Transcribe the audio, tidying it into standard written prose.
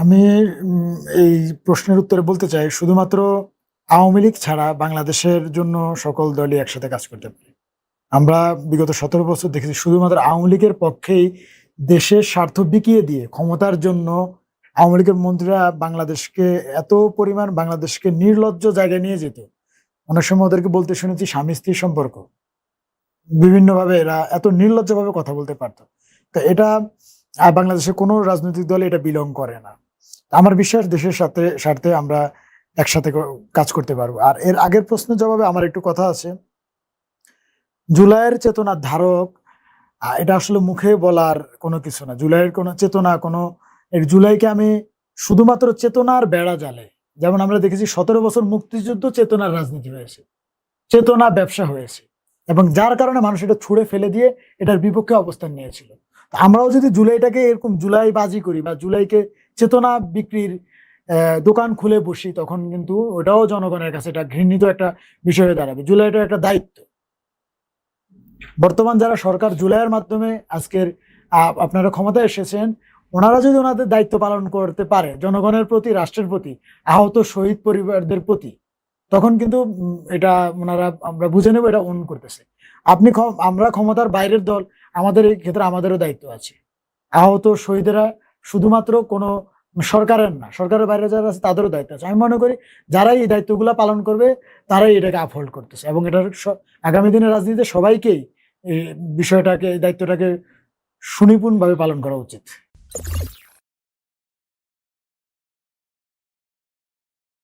আমি এই প্রশ্নের উত্তরে বলতে চাই শুধুমাত্র আওয়ামী লীগ ছাড়া বাংলাদেশের জন্য সকল দলই একসাথে কাজ করতে পারে। আমরা বিগত ১৭ বছর দেখেছি শুধুমাত্র আওয়ামী লীগের পক্ষেই দেশের স্বার্থ বিকিয়ে দিয়ে ক্ষমতার জন্য আওয়ামী লীগের মন্ত্রীরা বাংলাদেশকে এত পরিমাণ বাংলাদেশকে নির্লজ্জ জায়গায় নিয়ে যেত। অনেক সময় ওদেরকে বলতে শুনেছি স্বামী-স্ত্রীর সম্পর্ক। বিভিন্নভাবে এরা এত নির্লজ্জভাবে কথা বলতে পারত। তো এটা বাংলাদেশের কোনো রাজনৈতিক দল এটা বিলং করে না। আমার বিশ্বাস দেশের সাথে স্বার্থে আমরা একসাথে কাজ করতে পারবো। আর এর আগের প্রশ্নের জবাবে আমার একটু কথা আছে। জুলাইয়ের চেতনার ধারক এটা আসলে মুখে বলার কোনো কিছু না। জুলাইয়ের কোনো চেতনা এই জুলাইকে আমি শুধুমাত্র চেতনার বেড়া জালে, যেমন আমরা দেখেছি ১৭ বছর মুক্তিযুদ্ধ চেতনার রাজনীতি হয়েছে, চেতনা ব্যবসা হয়েছে এবং যার কারণে মানুষ এটা ছুঁড়ে ফেলে দিয়ে এটার বিপক্ষে অবস্থান নিয়েছিল। আমরাও যদি জুলাইটাকে এরকম জুলাই বাজি করি বা জুলাইকে চেতনা বিক্রির দোকান খুলে বসি, তখন কিন্তু ওটাও জনগণের কাছে এটা ঘৃণিত একটা বিষয় হয়ে দাঁড়াবে। জুলাইটা একটা দায়িত্ব। বর্তমান যারা সরকার জুলাইয়ের মাধ্যমে আজকের আপনারা ক্ষমতায় এসেছেন, ওনারা যদি ওনাদের দায়িত্ব পালন করতে পারে জনগণের প্রতি, রাষ্ট্রের প্রতি, আহত শহীদ পরিবারদের প্রতি, তখন কিন্তু এটা ওনারা আমরা বুঝে নেব এটা অন করতেছে। আমরা ক্ষমতার বাইরের দল, আমাদের এই ক্ষেত্রে আমাদেরও দায়িত্ব আছে। আহত শহীদেরা শুধুমাত্র কোনো সরকারের না, সরকারের বাইরে যারা আছে তাদেরও দায়িত্ব আছে। আমি মনে করি যারাই এই দায়িত্বগুলো পালন করবে তারাই এটাকে আপহোল্ড করতেছে এবং এটার আগামী দিনের রাজনীতিতে সবাইকেই এই বিষয়টাকে, এই দায়িত্বটাকে সুনিপুণভাবে পালন করা উচিত।